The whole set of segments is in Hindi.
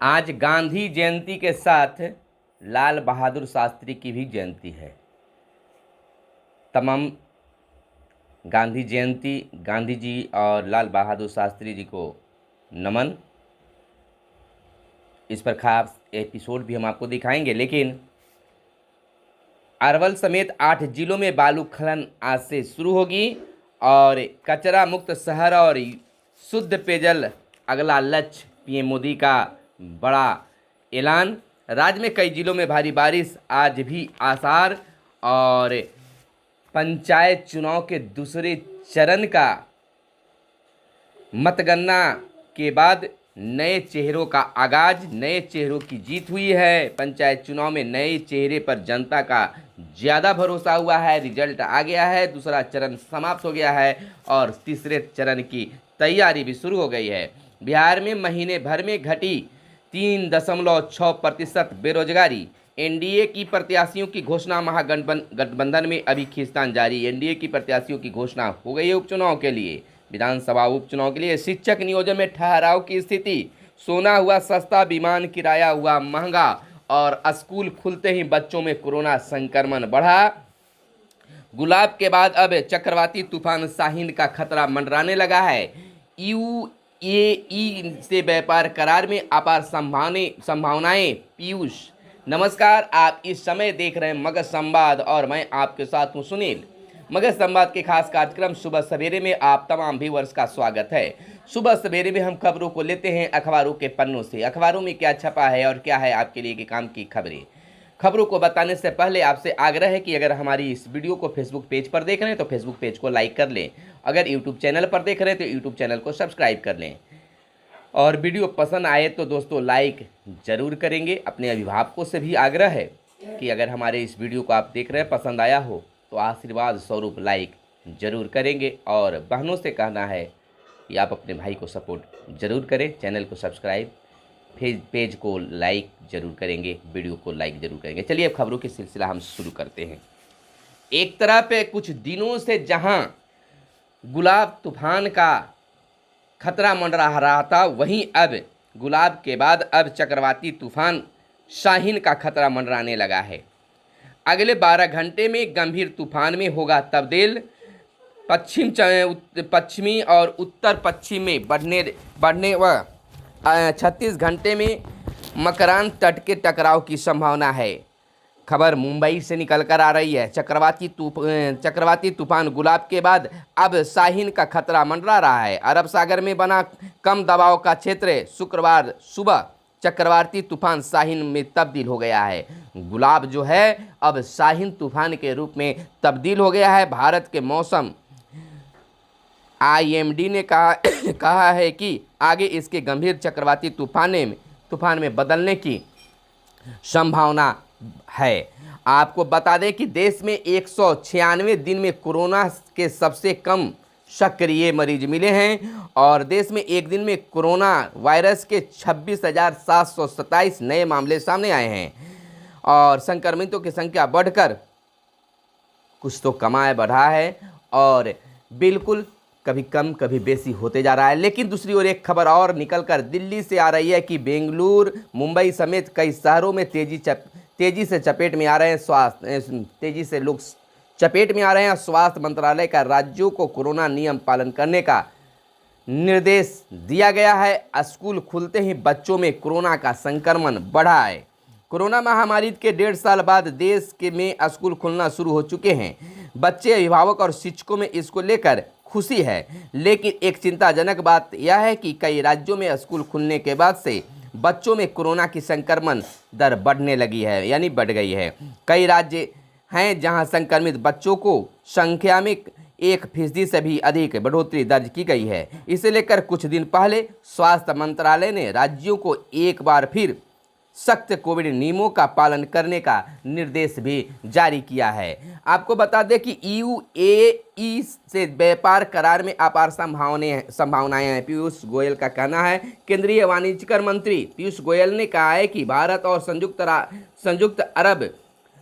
आज गांधी जयंती के साथ लाल बहादुर शास्त्री की भी जयंती है। तमाम गांधी जयंती, गांधी जी और लाल बहादुर शास्त्री जी को नमन। इस पर खास एपिसोड भी हम आपको दिखाएंगे। लेकिन अरवल समेत 8 जिलों में बालू खनन आज से शुरू होगी और कचरा मुक्त शहर और शुद्ध पेयजल अगला लक्ष्य। पीएम मोदी का बड़ा ऐलान। राज्य में कई जिलों में भारी बारिश आज भी आसार और पंचायत चुनाव के दूसरे चरण का मतगणना के बाद नए चेहरों का आगाज, नए चेहरों की जीत हुई है। पंचायत चुनाव में नए चेहरे पर जनता का ज़्यादा भरोसा हुआ है। रिजल्ट आ गया है, दूसरा चरण समाप्त हो गया है और तीसरे चरण की तैयारी भी शुरू हो गई है। बिहार में महीने भर में घटी 3.6% बेरोजगारी। एनडीए की प्रत्याशियों की घोषणा। महागठबंधन में अभी खींचतान जारी। एनडीए की प्रत्याशियों की घोषणा हो गई है उपचुनाव के लिए, विधानसभा उपचुनाव के लिए। शिक्षक नियोजन में ठहराव की स्थिति। सोना हुआ सस्ता, विमान किराया हुआ महंगा और स्कूल खुलते ही बच्चों में कोरोना संक्रमण बढ़ा। गुलाब के बाद अब चक्रवाती तूफान शाहीन का खतरा मंडराने लगा है। यूएई से व्यापार करार में अपार संभावनाएं। पीयूष, नमस्कार। आप इस समय देख रहे हैं मगध संवाद और मैं आपके साथ हूं सुनील। मगध संवाद के खास कार्यक्रम सुबह सवेरे में आप तमाम व्यूअर्स का स्वागत है। सुबह सवेरे में हम खबरों को लेते हैं अखबारों के पन्नों से। अखबारों में क्या छपा है और क्या है आपके लिए के काम की खबरें। खबरों को बताने से पहले आपसे आग्रह है कि अगर हमारी इस वीडियो को फेसबुक पेज पर देख रहे हैं तो फेसबुक पेज को लाइक कर लें। अगर यूट्यूब चैनल पर देख रहे हैं तो यूट्यूब चैनल को सब्सक्राइब कर लें और वीडियो पसंद आए तो दोस्तों लाइक ज़रूर करेंगे। अपने अभिभावकों से भी आग्रह है कि अगर हमारे इस वीडियो को आप देख रहे हैं, पसंद आया हो तो आशीर्वाद स्वरूप लाइक ज़रूर करेंगे। और बहनों से कहना है कि आप अपने भाई को सपोर्ट ज़रूर करें, चैनल को सब्सक्राइब, पेज को लाइक ज़रूर करेंगे, वीडियो को लाइक ज़रूर करेंगे। चलिए अब खबरों की सिलसिला हम शुरू करते हैं। एक तरफ कुछ दिनों से जहां गुलाब तूफान का खतरा मंडरा रहा था, वहीं अब गुलाब के बाद अब चक्रवाती तूफान शाहीन का खतरा मंडराने लगा है। अगले 12 घंटे में गंभीर तूफान में होगा तब्दील। पश्चिमी और उत्तर पश्चिम में बढ़ने व 36 घंटे में मकरान तट के टकराव की संभावना है। खबर मुंबई से निकल कर आ रही है। चक्रवाती तूफान गुलाब के बाद अब शाहीन का खतरा मंडरा रहा है। अरब सागर में बना कम दबाव का क्षेत्र शुक्रवार सुबह चक्रवाती तूफान शाहीन में तब्दील हो गया है। गुलाब जो है अब शाहीन तूफान के रूप में तब्दील हो गया है। भारत के मौसम आईएमडी ने कहा है कि आगे इसके गंभीर चक्रवाती तूफान में बदलने की संभावना है। आपको बता दें कि देश में 196 दिन में कोरोना के सबसे कम सक्रिय मरीज मिले हैं और देश में एक दिन में कोरोना वायरस के 26,727 नए मामले सामने आए हैं और संक्रमितों की संख्या बढ़कर कुछ तो कमाए बढ़ा है और बिल्कुल कभी कम कभी बेसी होते जा रहा है। लेकिन दूसरी ओर एक खबर और निकलकर दिल्ली से आ रही है कि बेंगलुरु, मुंबई समेत कई शहरों में तेजी से चपेट में आ रहे हैं तेजी से लोग चपेट में आ रहे हैं। स्वास्थ्य मंत्रालय का राज्यों को कोरोना नियम पालन करने का निर्देश दिया गया है। स्कूल खुलते ही बच्चों में कोरोना का संक्रमण बढ़ा है। कोरोना महामारी के 1.5 साल बाद देश में स्कूल खुलना शुरू हो चुके हैं। बच्चे, अभिभावक और शिक्षकों में इसको लेकर खुशी है। लेकिन एक चिंताजनक बात यह है कि कई राज्यों में स्कूल खुलने के बाद से बच्चों में कोरोना की संक्रमण दर बढ़ने लगी है, यानी बढ़ गई है। कई राज्य हैं जहां संक्रमित बच्चों को संख्या में 1% से भी अधिक बढ़ोतरी दर्ज की गई है। इसे लेकर कुछ दिन पहले स्वास्थ्य मंत्रालय ने राज्यों को एक बार फिर सख्त कोविड नियमों का पालन करने का निर्देश भी जारी किया है। आपको बता दें कि यूएई से व्यापार करार में अपार संभावनाएं हैं। पीयूष गोयल का कहना है। केंद्रीय वाणिज्य मंत्री पीयूष गोयल ने कहा है कि भारत और संयुक्त अरब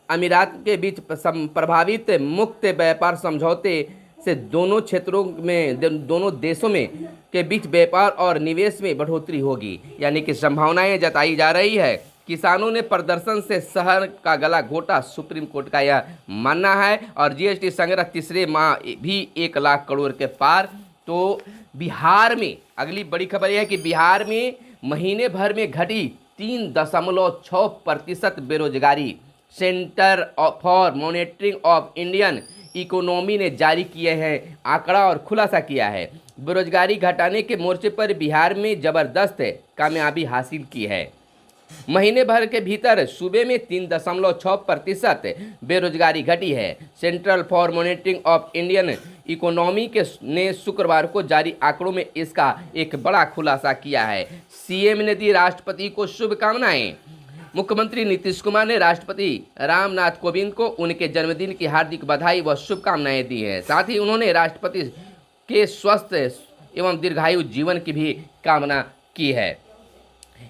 अमीरात के बीच प्रभावित मुक्त व्यापार समझौते से दोनों क्षेत्रों में, दोनों देशों में के बीच व्यापार और निवेश में बढ़ोतरी होगी, यानी कि संभावनाएं जताई जा रही है। किसानों ने प्रदर्शन से शहर का गला घोटा, सुप्रीम कोर्ट का यह मानना है। और जीएसटी संग्रह तीसरे माह भी 1 लाख करोड़ के पार। तो बिहार में अगली बड़ी खबर यह है कि बिहार में महीने भर में घटी 3.6% बेरोजगारी। Centre for monitoring of Indian economy ने जारी किए हैं आंकड़ा और खुलासा किया है। बेरोजगारी घटाने के मोर्चे पर बिहार में जबरदस्त कामयाबी हासिल की है। महीने भर के भीतर सूबे में 3.6% बेरोजगारी घटी है। Central for monitoring of Indian economy ने शुक्रवार को जारी आंकड़ों में इसका एक बड़ा खुलासा किया है। सीएम ने दी राष्ट्रपति को शुभकामनाएं। मुख्यमंत्री नीतीश कुमार ने राष्ट्रपति रामनाथ कोविंद को उनके जन्मदिन की हार्दिक बधाई व शुभकामनाएं दी हैं। साथ ही उन्होंने राष्ट्रपति के स्वस्थ एवं दीर्घायु जीवन की भी कामना की है।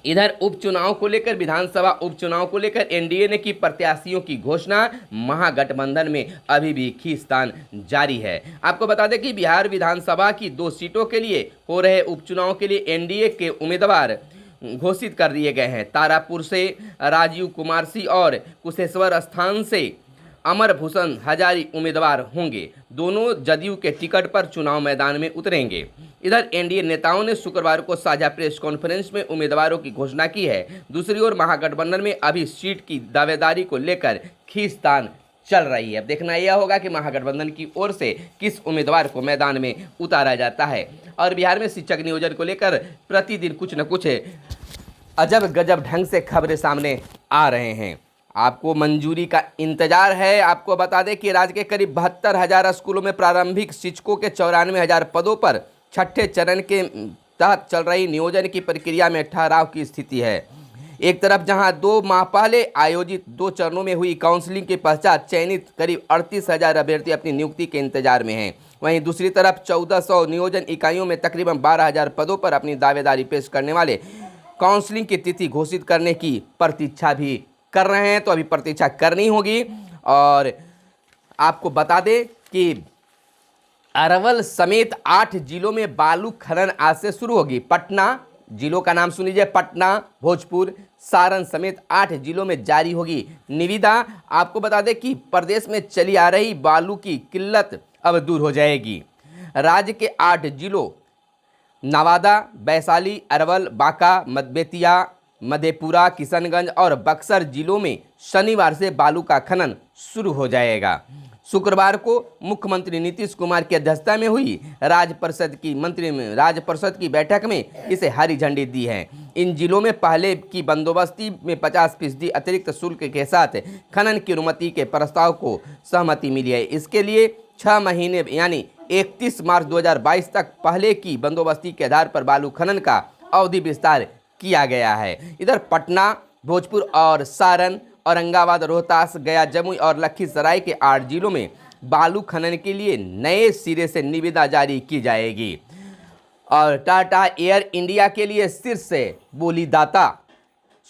इधर उपचुनाव को लेकर, विधानसभा उपचुनाव को लेकर एनडीए ने की प्रत्याशियों की घोषणा। महागठबंधन में अभी भी खींचतान जारी है। आपको बता दें कि बिहार विधानसभा की 2 सीटों के लिए हो रहे उपचुनाव के लिए एनडीए के उम्मीदवार घोषित कर दिए गए हैं। तारापुर से राजीव कुमार सिंह और कुशेश्वर स्थान से अमर भूषण हजारी उम्मीदवार होंगे। दोनों जदयू के टिकट पर चुनाव मैदान में उतरेंगे। इधर एनडीए नेताओं ने शुक्रवार को साझा प्रेस कॉन्फ्रेंस में उम्मीदवारों की घोषणा की है। दूसरी ओर महागठबंधन में अभी सीट की दावेदारी को लेकर खींचतान चल रही है। अब देखना यह होगा कि महागठबंधन की ओर से किस उम्मीदवार को मैदान में उतारा जाता है। और बिहार में शिक्षक नियोजन को लेकर प्रतिदिन कुछ न कुछ अजब गजब ढंग से खबरें सामने आ रहे हैं। आपको मंजूरी का इंतजार है। आपको बता दें कि राज्य के करीब 72,000 स्कूलों में प्रारंभिक शिक्षकों के 94,000 पदों पर छठे चरण के तहत चल रही नियोजन की प्रक्रिया में ठहराव की स्थिति है। एक तरफ जहां 2 माह पहले आयोजित 2 चरणों में हुई काउंसलिंग के पश्चात चयनित करीब 38,000 अभ्यर्थी अपनी नियुक्ति के इंतजार में हैं, वहीं दूसरी तरफ 1400 नियोजन इकाइयों में तकरीबन 12,000 पदों पर अपनी दावेदारी पेश करने वाले काउंसलिंग की तिथि घोषित करने की प्रतीक्षा भी कर रहे हैं। तो अभी प्रतीक्षा करनी होगी। और आपको बता दें कि अरवल समेत 8 जिलों में बालू खनन आज से शुरू होगी। पटना, जिलों का नाम सुन लीजिए, पटना, भोजपुर, सारण समेत 8 जिलों में जारी होगी निविदा। आपको बता दें कि प्रदेश में चली आ रही बालू की किल्लत अब दूर हो जाएगी। राज्य के 8 जिलों नवादा, वैशाली, अरवल, बांका, बेतिया, मधेपुरा, किशनगंज और बक्सर जिलों में शनिवार से बालू का खनन शुरू हो जाएगा। शुक्रवार को मुख्यमंत्री नीतीश कुमार की अध्यक्षता में हुई राज्य परिषद की बैठक में इसे हरी झंडी दी है। इन जिलों में पहले की बंदोबस्ती में 50% अतिरिक्त शुल्क के साथ खनन की अनुमति के प्रस्ताव को सहमति मिली है। इसके लिए 6 महीने यानी 31 मार्च 2022 तक पहले की बंदोबस्ती के आधार पर बालू खनन का अवधि विस्तार किया गया है। इधर पटना, भोजपुर और सारण, औरंगाबाद, रोहतास, गया, जमुई और लखीसराय के 8 जिलों में बालू खनन के लिए नए सिरे से निविदा जारी की जाएगी। और टाटा एयर इंडिया के लिए शीर्ष बोलीदाता।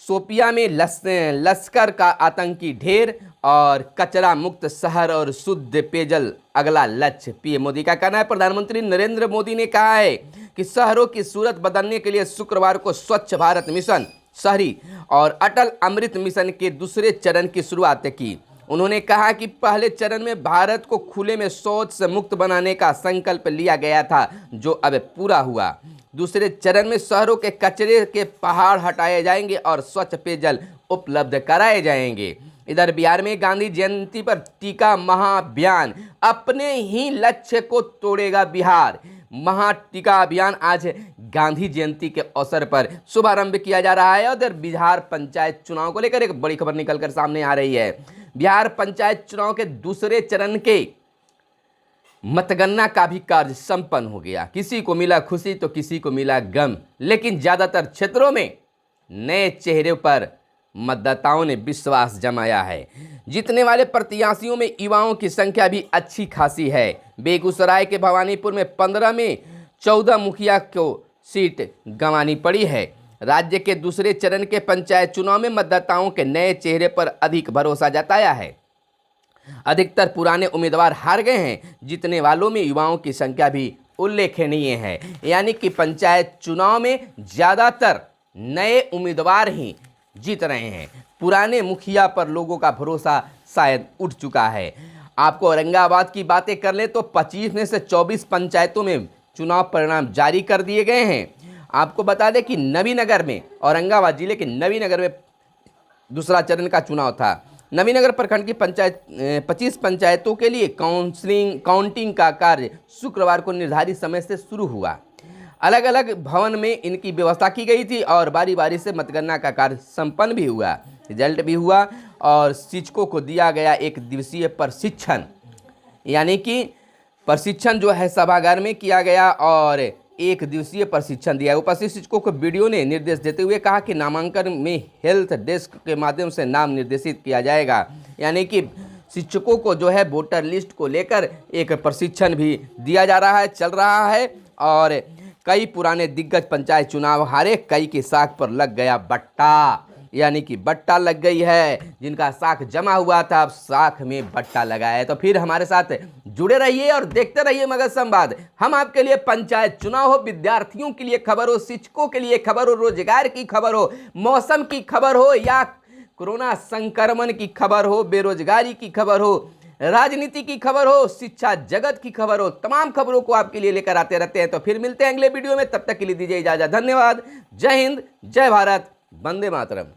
शोपिया में लश्कर का आतंकी ढेर और कचरा मुक्त शहर और शुद्ध पेयजल अगला लक्ष्य। पीएम मोदी का कहना है। प्रधानमंत्री नरेंद्र मोदी ने कहा है कि शहरों की सूरत बदलने के लिए शुक्रवार को स्वच्छ भारत मिशन शहरी और अटल अमृत मिशन के दूसरे चरण की शुरुआत की। उन्होंने कहा कि पहले चरण में भारत को खुले में शौच से मुक्त बनाने का संकल्प लिया गया था, जो अब पूरा हुआ। दूसरे चरण में शहरों के कचरे के पहाड़ हटाए जाएंगे और स्वच्छ पेयजल उपलब्ध कराए जाएंगे। इधर बिहार में गांधी जयंती पर टीका महाअभियान, अपने ही लक्ष्य को तोड़ेगा बिहार। महाटीका अभियान आज गांधी जयंती के अवसर पर शुभारंभ किया जा रहा है। उधर बिहार पंचायत चुनाव को लेकर एक बड़ी खबर निकलकर सामने आ रही है। बिहार पंचायत चुनाव के दूसरे चरण के मतगणना का भी कार्य संपन्न हो गया। किसी को मिला खुशी तो किसी को मिला गम, लेकिन ज्यादातर क्षेत्रों में नए चेहरे पर मतदाताओं ने विश्वास जमाया है। जीतने वाले प्रत्याशियों में युवाओं की संख्या भी अच्छी खासी है। बेगूसराय के भवानीपुर में 15 में 14 मुखिया को सीट गंवानी पड़ी है। राज्य के दूसरे चरण के पंचायत चुनाव में मतदाताओं के नए चेहरे पर अधिक भरोसा जताया है। अधिकतर पुराने उम्मीदवार हार गए हैं। जीतने वालों में युवाओं की संख्या भी उल्लेखनीय है। यानी कि पंचायत चुनाव में ज़्यादातर नए उम्मीदवार ही जीत रहे हैं। पुराने मुखिया पर लोगों का भरोसा शायद उठ चुका है। आपको औरंगाबाद की बातें कर ले तो 25 में से 24 पंचायतों में चुनाव परिणाम जारी कर दिए गए हैं। आपको बता दें कि नवीनगर में, औरंगाबाद जिले के नवीनगर में दूसरा चरण का चुनाव था। नवीनगर प्रखंड की 25 पंचायतों के लिए काउंटिंग का कार्य शुक्रवार को निर्धारित समय से शुरू हुआ। अलग अलग भवन में इनकी व्यवस्था की गई थी और बारी बारी से मतगणना का कार्य संपन्न भी हुआ, रिजल्ट भी हुआ और शिक्षकों को दिया गया 1 दिवसीय प्रशिक्षण। यानी कि प्रशिक्षण जो है सभागार में किया गया और 1 दिवसीय प्रशिक्षण दिया। उपस्थित शिक्षकों को वीडियो ने निर्देश देते हुए कहा कि नामांकन में हेल्थ डेस्क के माध्यम से नाम निर्देशित किया जाएगा। यानी कि शिक्षकों को जो है वोटर लिस्ट को लेकर एक प्रशिक्षण भी दिया जा रहा है, चल रहा है। और कई पुराने दिग्गज पंचायत चुनाव हारे, कई की साख पर लग गया बट्टा। यानी कि बट्टा लग गई है, जिनका साख जमा हुआ था अब साख में बट्टा लगा है। तो फिर हमारे साथ जुड़े रहिए और देखते रहिए मगध संवाद। हम आपके लिए पंचायत चुनाव हो, विद्यार्थियों के लिए खबर हो, शिक्षकों के लिए खबर हो, रोजगार की खबर हो, मौसम की खबर हो या कोरोना संक्रमण की खबर हो, बेरोजगारी की खबर हो, राजनीति की खबर हो, शिक्षा जगत की खबर हो, तमाम खबरों को आपके लिए लेकर आते रहते हैं। तो फिर मिलते हैं अगले वीडियो में, तब तक के लिए दीजिए इजाजत। धन्यवाद। जय हिंद, जय भारत, वंदे मातरम।